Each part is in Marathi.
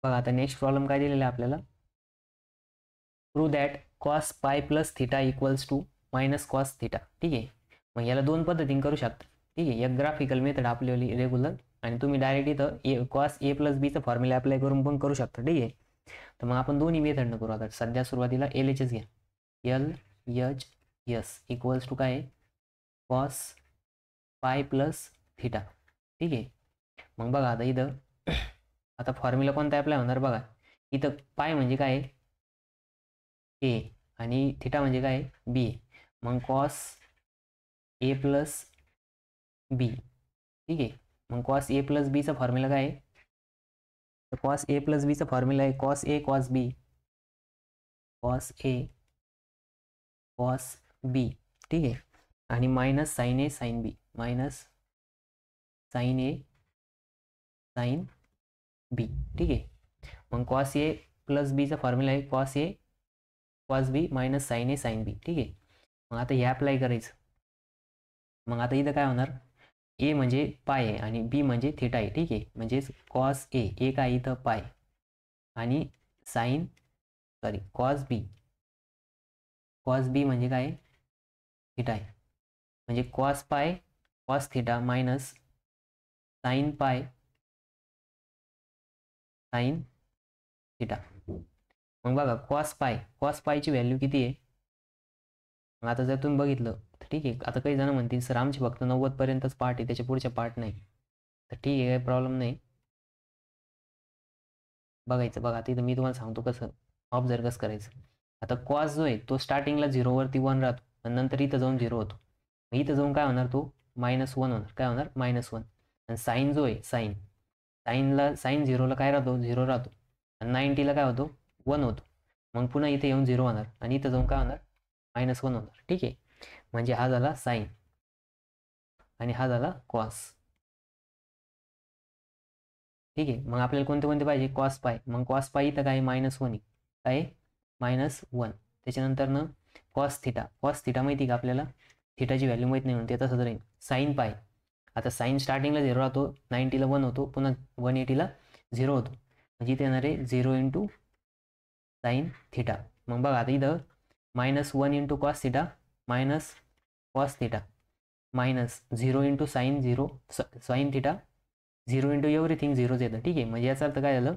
बघा आता नेक्स्ट प्रॉब्लेम काय दिलेला आहे आपल्याला, prove that cos pi plus theta equals to minus cos theta. ठीक आहे, मग याला दोन पद्धतीने करू शकता. ठीक आहे, एक ग्राफिकल मेथड आपल्याला रेग्युलर, आणि तुम्ही डायरेक्ट इथं कॉस ए प्लस बीचा फॉर्म्युला अप्लाय करून पण करू शकता. ठीक आहे, तर मग आपण दोन्ही मेथडनं करू. आता सध्या सुरुवातीला एल एच एस घ्या. L H S equals to काय आहे, कॉस पाय प्लस थिटा. ठीक आहे, मग बघा आता इथं आता फॉर्म्युला कोणता अप्लाय होणार बघा. इथं पाय म्हणजे काय आहे, ए, आणि थिटा म्हणजे काय आहे, बी. मग कॉस ए प्लस बी. ठीक आहे, मग कॉस ए प्लस बीचा फॉर्म्युला काय आहे, तर कॉस ए प्लस बीचा फॉर्म्युला आहे cos A cos B, cos A cos बी. ठीक आहे, आणि मायनस साइन ए साइन बी, मायनस साइन ए साइन बी. ठीक आहे, मग कॉस ए प्लस बीचा फॉर्म्युला आहे cos A cos B minus sign A sine B. ठीक आहे, मग आता हे अप्लाय करायचं. मग आता इथं काय होणार, ए म्हणजे पाय आहे आणि बी म्हणजे थिटा आहे. ठीक आहे, म्हणजेच कॉस ए काय इथं पाय, आणि साइन कॉस बी म्हणजे काय, थिटा आहे. म्हणजे cos pi cos theta minus sine pi sine theta. मग बघा कॉस पायची व्हॅल्यू किती आहे. मग आता जर तुम्ही बघितलं तर ठीक आहे, आता काही जण म्हणतील सर आमची फक्त 90 पर्यंतच पार्ट आहे, त्याच्या पुढच्या पार्ट नाही. तर ठीक आहे, काही प्रॉब्लेम नाही, बघायचं. बघा तिथं मी तुम्हाला सांगतो कसं ऑब्झर्व कसं करायचं. आता कॉस जो आहे तो स्टार्टिंगला 0वरती 1 राहतो, आणि नंतर इथं जाऊन 0 होतो. मग इथं जाऊन काय होणार, तो -1 होणार. काय होणार, -1. आणि साईन जो आहे साईन 0ला काय राहतो, 0 राहतो, आणि 90ला काय होतो, 1 होतो. मग पुन्हा इथे येऊन 0 होणार, आणि इथं जाऊन काय होणार, -1 होणार. ठीक आहे, म्हणजे हा झाला साईन आणि हा झाला कॉस. ठीक आहे, मग आपल्याला कोणते कोणते पाहिजे, कॉस पाय. मग कॉस पाय इथं काय -1 काय -1. त्याच्यानंतर कॉस थिटा माहिती का आपल्याला, थिटाची व्हॅल्यू माहित नाही म्हणून ते तसंच राहील. साईन पाय, आता साईन स्टार्टिंगला 0 राहतो, 90ला 1 होतो, पुन्हा 180ला 0 होतो. म्हणजे इथे येणार आहे 0 इंटू साईन थिटा. मग बघा आता इथं -1 into cos theta minus cos theta minus 0 into sine theta 0 into everything 0च येतं. ठीक आहे, म्हणजे याचा अर्थ काय झालं,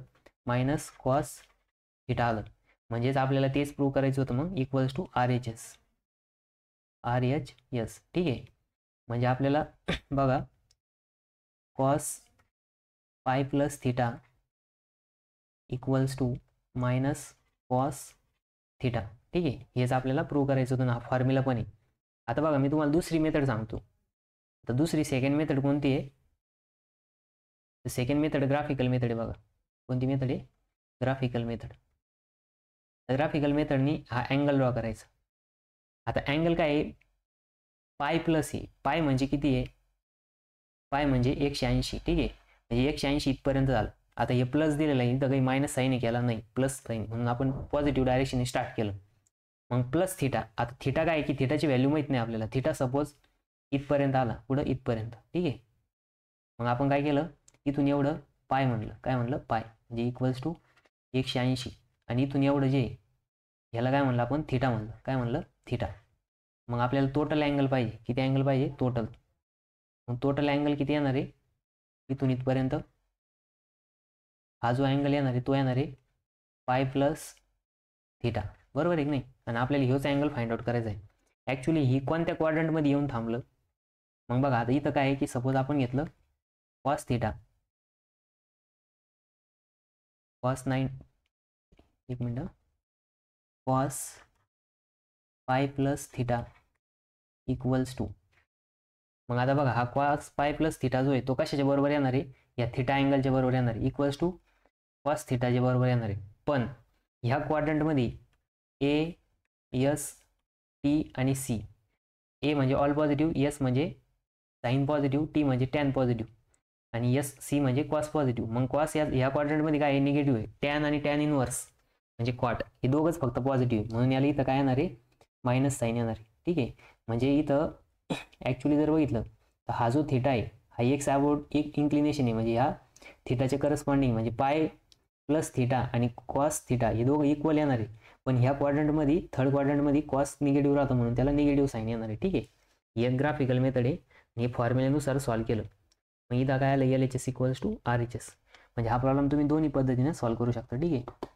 मायनस कॉस थिटा आलं. म्हणजेच आपल्याला तेच प्रूव्ह करायचं होतं, मग इक्वल्स टू RHS. ठीक आहे, म्हणजे आपल्याला बघा cos pi plus theta equals to minus cos theta. ठीक आहे, हेच आपल्याला प्रूव्ह करायचं होतं ना, हा फॉर्म्युला पण आहे. आता बघा मी तुम्हाला दुसरी मेथड सांगतो. तर दुसरी सेकंड मेथड कोणती आहे, सेकंड मेथड ग्राफिकल मेथड आहे. बघा कोणती मेथड आहे, ग्राफिकल मेथड. ग्राफिकल मेथडनी हा अँगल ड्रॉ करायचा. आता अँगल काय आहे, पाय प्लस आहे. पाय म्हणजे किती आहे, पाय म्हणजे 180. ठीक आहे, म्हणजे 180 इथपर्यंत झालं. आता हे प्लस दिलेलं आहे, इथं काही मायनस साईन केला नाही, प्लस साईन, म्हणून आपण पॉझिटिव्ह डायरेक्शनने स्टार्ट केलं. मग प्लस थिटा. आता थिटा काय आहे की थिटाची व्हॅल्यू माहित नाही आपल्याला. थिटा सपोज इथपर्यंत आला, पुढं इथपर्यंत. ठीक आहे, मग आपण काय केलं, इथून एवढं पाय म्हणलं. काय म्हणलं, पाय म्हणजे इक्वल्स टू 180, आणि इथून एवढं जे ह्याला काय म्हणलं आपण, थिटा म्हणलं. काय म्हणलं, थिटा. मग आपल्याला टोटल अँगल पाहिजे, किती अँगल पाहिजे, टोटल. मग टोटल अँगल किती येणार आहे, इथून इथपर्यंत हा जो अँगल येणार आहे तो येणार आहे पाय प्लस थिटा, बरोबर आहे की नाही. आणि आपल्याला ह्योच अँगल फाइंड आउट करायचा आहे. ॲक्च्युली ही कोणत्या क्वाड्रंटमध्ये येऊन थांबलं. मग बघा आता इथं काय आहे की सपोज आपण घेतलं कॉस थिटा, कॉस 9, एक मिनटं, cos pi plus theta equals to. मग आता बघा हा कॉस पाय प्लस थिटा जो आहे तो कशाच्या बरोबर येणार आहे, या थिटा अँगलच्या बरोबर येणार आहे, इक्वल्स टू कॉस थिटाच्या बरोबर येणार आहे. पण ह्या क्वाड्रंटमध्ये ए, एस, टी आणि सी. ए म्हणजे ऑल पॉझिटिव्ह, एस म्हणजे साईन पॉझिटिव्ह, टी म्हणजे टॅन पॉझिटिव्ह, आणि एस सी म्हणजे कॉस पॉझिटिव्ह. मग कॉस ह्या क्वाड्रंटमध्ये काय आहे, निगेटिव्ह आहे. टॅन आणि टॅन इनवर्स म्हणजे कॉट, हे दोघंच फक्त पॉझिटिव्ह आहे. म्हणून याला इथं काय येणार आहे, मायनस साईन येणार आहे. ठीक आहे, म्हणजे इथं ॲक्च्युली जर बघितलं तर हा जो थिटा आहे हा एक इन्क्लिनेशन आहे, म्हणजे ह्या थिटाचे करस्पॉन्डिंग म्हणजे पाय प्लस थिटा आणि कॉस थिटा हे दोघं इक्वल येणार आहे, पण ह्या क्वाड्रंटमध्ये थर्ड क्वाड्रंटमध्ये कॉस निगेटिव्ह राहतो म्हणून त्याला निगेटिव्ह साईन येणार आहे. ठीक आहे, एक ग्राफिकल मेथड आहे, हे फॉर्म्युल्यानुसार सॉल्व्ह केलं. मग इथं काय आलं, LHS इक्वल्स टू RHS. म्हणजे हा प्रॉब्लेम तुम्ही दोन्ही पद्धतीने सॉल्व्ह करू शकता. ठीक आहे.